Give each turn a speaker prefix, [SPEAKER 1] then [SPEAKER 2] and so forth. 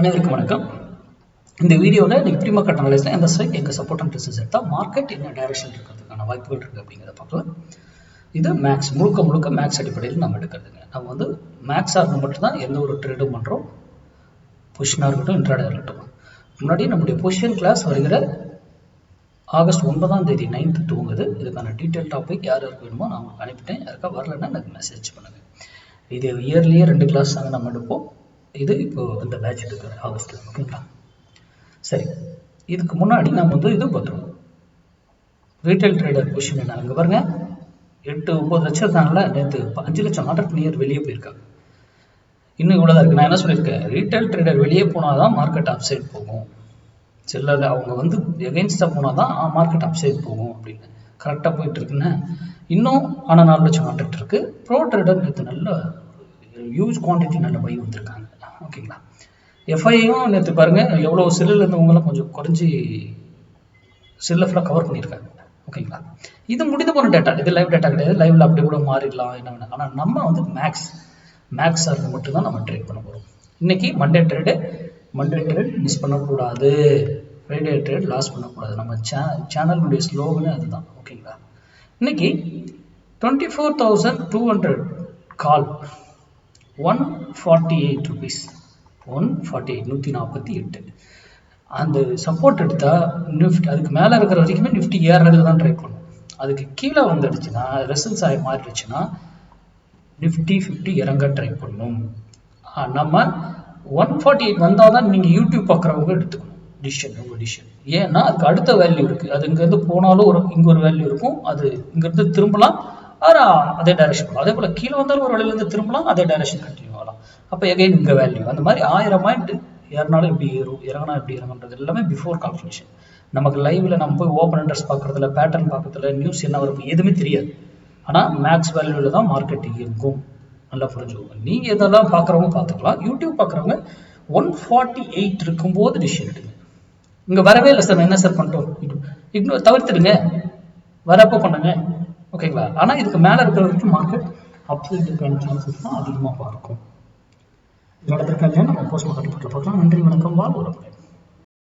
[SPEAKER 1] அனைவருக்கும் வணக்கம். இந்த வீடியோவில் நீங்கள் ப்ரீ மார்க்கெட் அனலைஸில் எந்த ஸ்ட்ரைக் எங்கே சப்போர்ட் அண்ட் ரெசிஸ்டன்ஸ் எடுத்தால் மார்க்கெட் என்ன டைரக்ஷன் இருக்கிறதுக்கான வாய்ப்புகள் இருக்குது அப்படிங்கிறத பார்க்கலாம். இது மேக்ஸ் முழுக்க மேக்ஸ் அடிப்படையில் நம்ம எடுக்கிறதுங்க. நம்ம வந்து மேக்ஸாக இருந்தால் மட்டும்தான் எந்த ஒரு ட்ரேடும் பண்ணுறோம், பொசிஷனாக இருக்கட்டும் இன்ட்ராடே இருக்கட்டும். முன்னாடி நம்முடைய பொசிஷன் கிளாஸ் வருகிற ஆகஸ்ட் 9ஆம் தேதி 9th தூங்குது. இதுக்கான டீட்டெயில் டாபிக் யார் யாருக்கு வேணுமோ நான் உங்களுக்கு அனுப்பிட்டேன். யாருக்கா வரலன்னா எனக்கு மெசேஜ் பண்ணுங்கள். இது இயர்லியே 2 கிளாஸ் தாங்க நம்ம எடுப்போம். இது இப்போ இந்த பேட்ச் எடுக்கிற ஆகஸ்ட், ஓகேங்களா? சரி, இதுக்கு முன்னாடி நம்ம வந்து இது பார்த்துருவோம். ரீட்டைல் ட்ரேடர் பொசிஷன் என்ன அங்கே பாருங்க, 8-9 லட்சம் இருக்காங்கல்ல, நேற்று 5 லட்சம் ஆர்டர் நியர் வெளியே போயிருக்காங்க. இன்னும் இவ்வளோதான் இருக்குது. நான் என்ன சொல்லியிருக்கேன், ரீட்டைல் ட்ரேடர் வெளியே போனால் தான் மார்க்கெட் அப்சைட் போகும், செல்லல அவங்க வந்து எகெயின்ஸ்டாக போனால் தான் மார்க்கெட் அப்சைட் போகும் அப்படின்னு கரெக்டாக போயிட்டு இருக்குன்னு. இன்னும் ஆனால் 4 லட்சம் ஆர்டர் இருக்கு. ப்ரோ ட்ரேடர் நேற்று நல்ல ஹியூஜ் குவான்டிட்டி நல்ல பை வந்திருக்காங்க, ஓகேங்களா? எஃப்ஐயும் நேற்று பாருங்க எவ்வளோ செல்லில் இருந்தவங்களாம் கொஞ்சம் குறைஞ்சி செல்லை ஃபுல்லாக கவர் பண்ணியிருக்காங்க, ஓகேங்களா? இது முடிந்து போன டேட்டா, இது லைவ் டேட்டா கிடையாது. லைவ்ல அப்படி கூட மாறிடலாம் என்ன வேணும். ஆனால் நம்ம வந்து மேக்ஸாக இருந்து மட்டும்தான் நம்ம ட்ரேட் பண்ண போகிறோம். இன்னைக்கு மண்டே ட்ரேட் மிஸ் பண்ணக்கூடாது, ஃப்ரைடே ட்ரேட் லாஸ் பண்ணக்கூடாது. நம்ம சேனலுடைய ஸ்லோகனே அதுதான், ஓகேங்களா? இன்னைக்கு 24,200 கால் 148 rupees, 148 அந்த சப்போர்ட் எடுத்தா நிஃப்டி அதுக்கு மேலே இருக்கிற வரைக்குமே நிஃப்டி ஏறதுக்கு தான் ட்ரை பண்ணும். அதுக்கு கீழே வந்துடுச்சுன்னா ரெசல்ஸ் ஆகி மாறிடுச்சுன்னா நிஃப்டி 50 இறங்க ட்ரை பண்ணும். நம்ம 148 வந்தால் தான் நீங்கள் யூடியூப் பார்க்குறவங்க எடுத்துக்கணும் உங்கள் டிசிஷன். ஏன்னா அதுக்கு அடுத்த வேல்யூ இருக்குது. அது இங்கேருந்து போனாலும் இங்கே ஒரு வேல்யூ இருக்கும், அது இங்கேருந்து திரும்பலாம், அதே டைரக்ஷன் போகலாம். அதே போல் கீழே வந்தாலும் ஒரு வழியிலேருந்து திரும்பலாம், அதே டைரக்ஷன் கண்டினியூ ஆகலாம். அப்போ எகைன் இங்கே வேல்யூ அந்த மாதிரி 1000 பாயிண்ட் ஏறினாலும் எப்படி ஏறும், இறங்கினா எப்படி இறங்குன்றது எல்லாமே பிஃபோர் கால்குலேஷன். நமக்கு லைவ்ல நம்ம போய் ஓப்பன் இன்ட்ரெஸ்ட் பார்க்கறதுல, பேட்டர்ன் பார்க்கறதுல, நியூஸ் என்ன வரும் எதுவுமே தெரியாது. ஆனால் மேக்ஸ் வேல்யூவில் தான் மார்க்கெட் இருக்கும், நல்லா புரிஞ்சுக்கோங்க. நீங்கள் எதெல்லாம் பார்க்குறவங்க பார்த்துக்கலாம். யூடியூப் பார்க்குறவங்க 148 இருக்கும்போது டிசிஷன் எடுங்க. இங்கே வரவே இல்லை சார், என்ன சார் பண்ணிட்டோம், இக்னோர் தவிர்த்துடுங்க, வரப்போ பண்ணுங்க, ஓகேங்களா? ஆனால் இதுக்கு மேலே இருக்கிற வரைக்கும் மார்க்கெட் அப்சைடுக்கான சான்சஸ் தான் அதிகமாக இருக்கும். இந்த இடத்துக்காக நம்ம போஸ்ட் மார்க்கெட் பார்க்கலாம். நன்றி, வணக்கம், வாழ்வு.